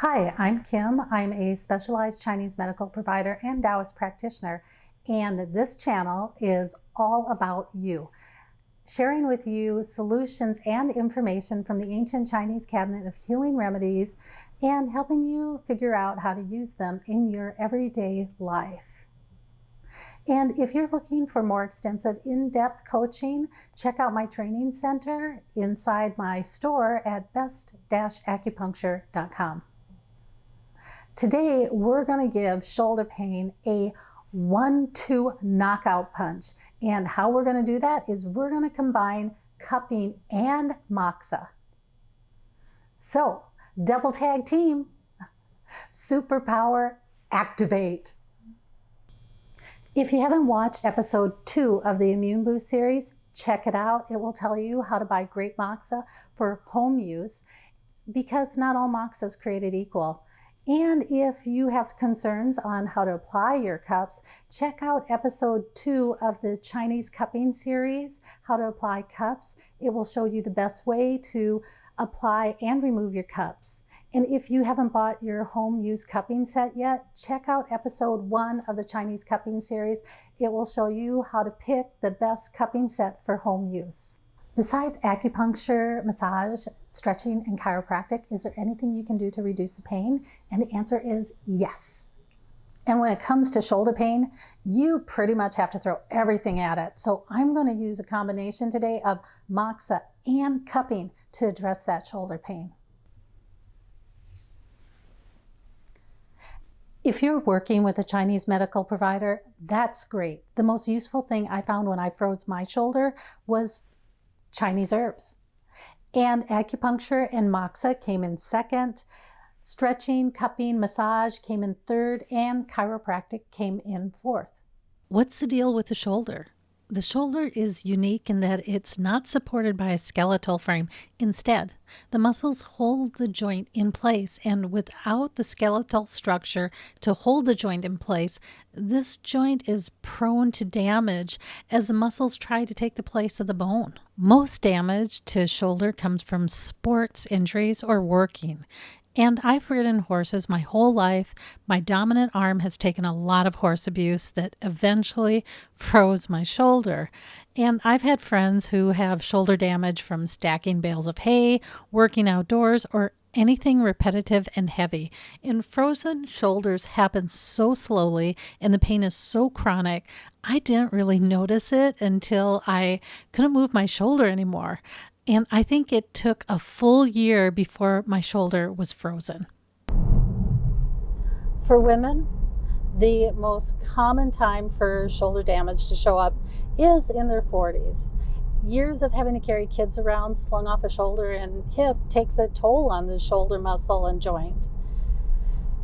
Hi, I'm Kim. I'm a specialized Chinese medical provider and Taoist practitioner, and this channel is all about you, sharing with you solutions and information from the ancient Chinese cabinet of healing remedies and helping you figure out how to use them in your everyday life. And if you're looking for more extensive in-depth coaching, check out my training center inside my store at best-acupuncture.com. Today, we're going to give shoulder pain a 1-2 knockout punch. And how we're going to do that is we're going to combine cupping and moxa. So, double tag team, superpower activate. If you haven't watched episode 2 of the Immune Boost series, check it out. It will tell you how to buy great moxa for home use because not all moxa is created equal. And if you have concerns on how to apply your cups, check out episode 2 of the Chinese cupping series, how to apply cups. It will show you the best way to apply and remove your cups. And if you haven't bought your home use cupping set yet, check out episode 1 of the Chinese cupping series. It will show you how to pick the best cupping set for home use. Besides acupuncture, massage, stretching, and chiropractic, is there anything you can do to reduce the pain? And the answer is yes. And when it comes to shoulder pain, you pretty much have to throw everything at it. So I'm going to use a combination today of moxa and cupping to address that shoulder pain. If you're working with a Chinese medical provider, that's great. The most useful thing I found when I froze my shoulder was Chinese herbs. And acupuncture and moxa came in second. Stretching, cupping, massage came in third, and chiropractic came in fourth. What's the deal with the shoulder? The shoulder is unique in that it's not supported by a skeletal frame. Instead, the muscles hold the joint in place, and without the skeletal structure to hold the joint in place, this joint is prone to damage as the muscles try to take the place of the bone. Most damage to shoulder comes from sports injuries or working. And I've ridden horses my whole life. My dominant arm has taken a lot of horse abuse that eventually froze my shoulder. And I've had friends who have shoulder damage from stacking bales of hay, working outdoors, or anything repetitive and heavy. And frozen shoulders happen so slowly and the pain is so chronic, I didn't really notice it until I couldn't move my shoulder anymore. And I think it took a full year before my shoulder was frozen. For women, the most common time for shoulder damage to show up is in their 40s. Years of having to carry kids around slung off a shoulder and hip takes a toll on the shoulder muscle and joint.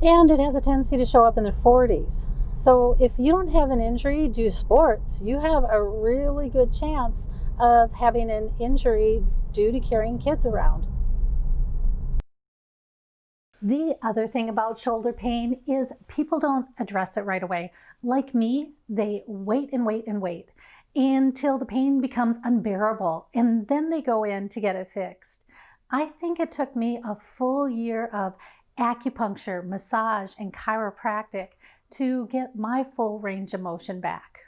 And it has a tendency to show up in their 40s. So if you don't have an injury due to sports, you have a really good chance of having an injury due to carrying kids around. The other thing about shoulder pain is people don't address it right away. Like me, they wait and wait and wait until the pain becomes unbearable, and then they go in to get it fixed. I think it took me a full year of acupuncture, massage, and chiropractic to get my full range of motion back.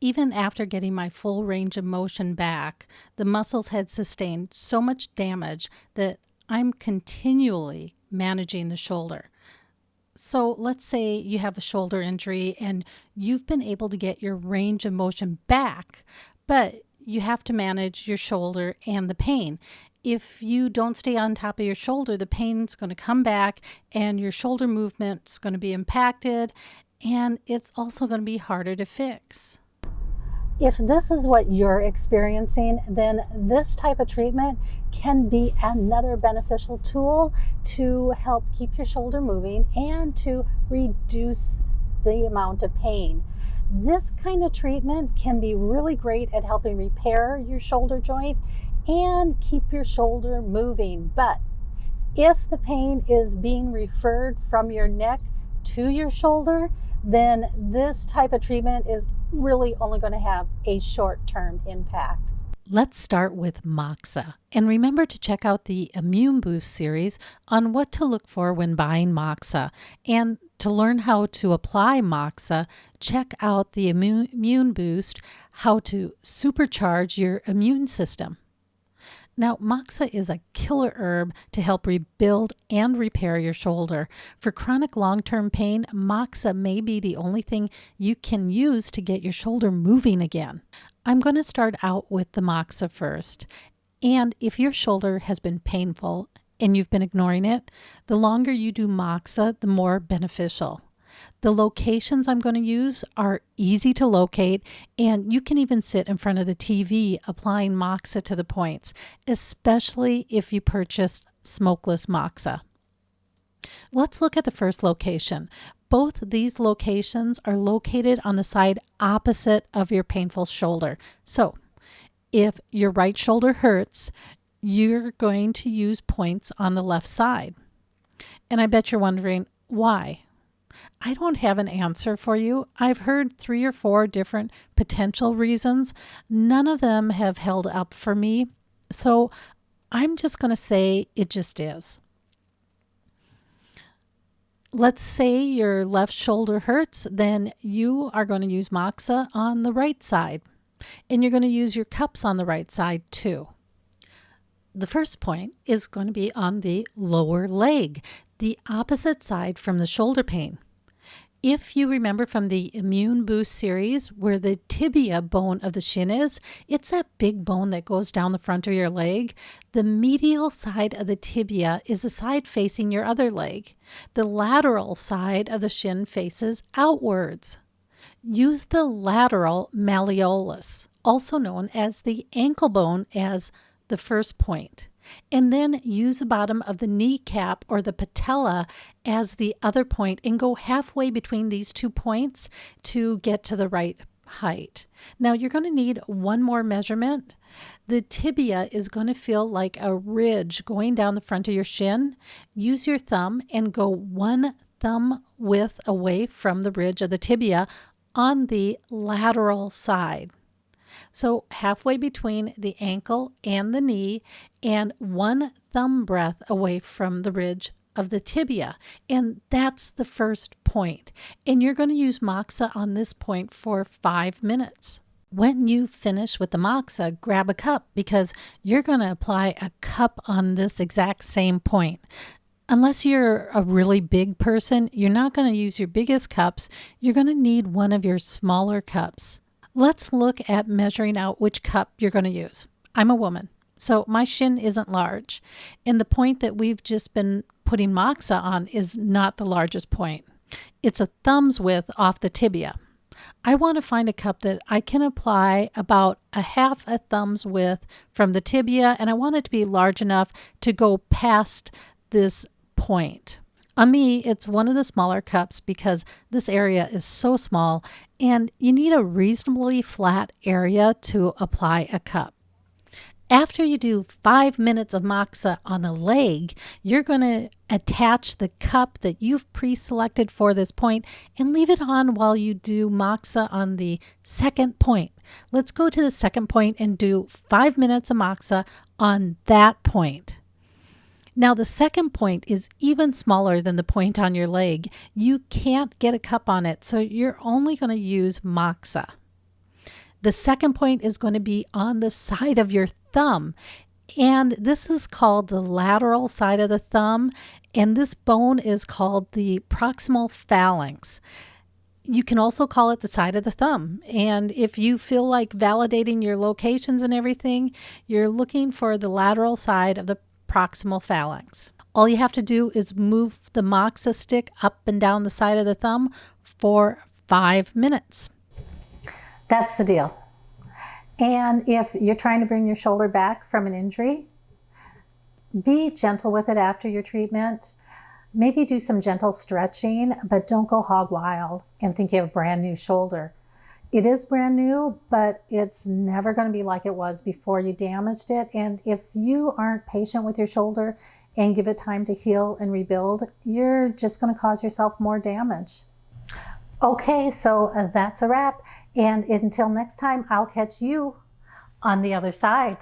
Even after getting my full range of motion back, the muscles had sustained so much damage that I'm continually managing the shoulder. So let's say you have a shoulder injury and you've been able to get your range of motion back, but you have to manage your shoulder and the pain. If you don't stay on top of your shoulder, the pain's going to come back and your shoulder movement's going to be impacted, and it's also going to be harder to fix. If this is what you're experiencing, then this type of treatment can be another beneficial tool to help keep your shoulder moving and to reduce the amount of pain. This kind of treatment can be really great at helping repair your shoulder joint and keep your shoulder moving. But if the pain is being referred from your neck to your shoulder, then this type of treatment is really only going to have a short-term impact. Let's start with moxa. And remember to check out the Immune Boost series on what to look for when buying moxa. And to learn how to apply moxa, check out the Immune Boost, how to supercharge your immune system. Now, moxa is a killer herb to help rebuild and repair your shoulder. For chronic long-term pain, moxa may be the only thing you can use to get your shoulder moving again. I'm going to start out with the moxa first. And if your shoulder has been painful and you've been ignoring it, the longer you do moxa, the more beneficial. The locations I'm going to use are easy to locate, and you can even sit in front of the TV applying moxa to the points, especially if you purchase smokeless moxa. Let's look at the first location. Both these locations are located on the side opposite of your painful shoulder. So if your right shoulder hurts, you're going to use points on the left side. And I bet you're wondering, why? I don't have an answer for you. I've heard 3 or 4 different potential reasons. None of them have held up for me. So I'm just going to say it just is. Let's say your left shoulder hurts, then you are going to use moxa on the right side. And you're going to use your cups on the right side too. The first point is going to be on the lower leg, the opposite side from the shoulder pain. If you remember from the Immune Boost series, where the tibia bone of the shin is, it's that big bone that goes down the front of your leg. The medial side of the tibia is the side facing your other leg. The lateral side of the shin faces outwards. Use the lateral malleolus, also known as the ankle bone, as the first point. And then use the bottom of the kneecap or the patella as the other point and go halfway between these 2 points to get to the right height. Now you're going to need one more measurement. The tibia is going to feel like a ridge going down the front of your shin. Use your thumb and go 1 thumb width away from the ridge of the tibia on the lateral side. So halfway between the ankle and the knee, and 1 thumb breadth away from the ridge of the tibia. And that's the first point. And you're going to use moxa on this point for 5 minutes. When you finish with the moxa, grab a cup, because you're going to apply a cup on this exact same point. Unless you're a really big person, you're not going to use your biggest cups. You're going to need one of your smaller cups. Let's look at measuring out which cup you're going to use. I'm a woman, so my shin isn't large. And the point that we've just been putting moxa on is not the largest point. It's a thumb's width off the tibia. I want to find a cup that I can apply about a half a thumb's width from the tibia, and I want it to be large enough to go past this point. On me, it's one of the smaller cups because this area is so small and you need a reasonably flat area to apply a cup. After you do 5 minutes of moxa on a leg, you're going to attach the cup that you've pre-selected for this point and leave it on while you do moxa on the second point. Let's go to the second point and do 5 minutes of moxa on that point. Now, the second point is even smaller than the point on your leg. You can't get a cup on it, so you're only going to use moxa. The second point is going to be on the side of your thumb, and this is called the lateral side of the thumb, and this bone is called the proximal phalanx. You can also call it the side of the thumb. And if you feel like validating your locations and everything, you're looking for the lateral side of the proximal phalanx. All you have to do is move the moxa stick up and down the side of the thumb for 5 minutes. That's the deal. And if you're trying to bring your shoulder back from an injury, be gentle with it after your treatment. Maybe do some gentle stretching, but don't go hog wild and think you have a brand new shoulder. It is brand new, but it's never going to be like it was before you damaged it. And if you aren't patient with your shoulder and give it time to heal and rebuild, you're just going to cause yourself more damage. Okay, so that's a wrap. And until next time, I'll catch you On the other side.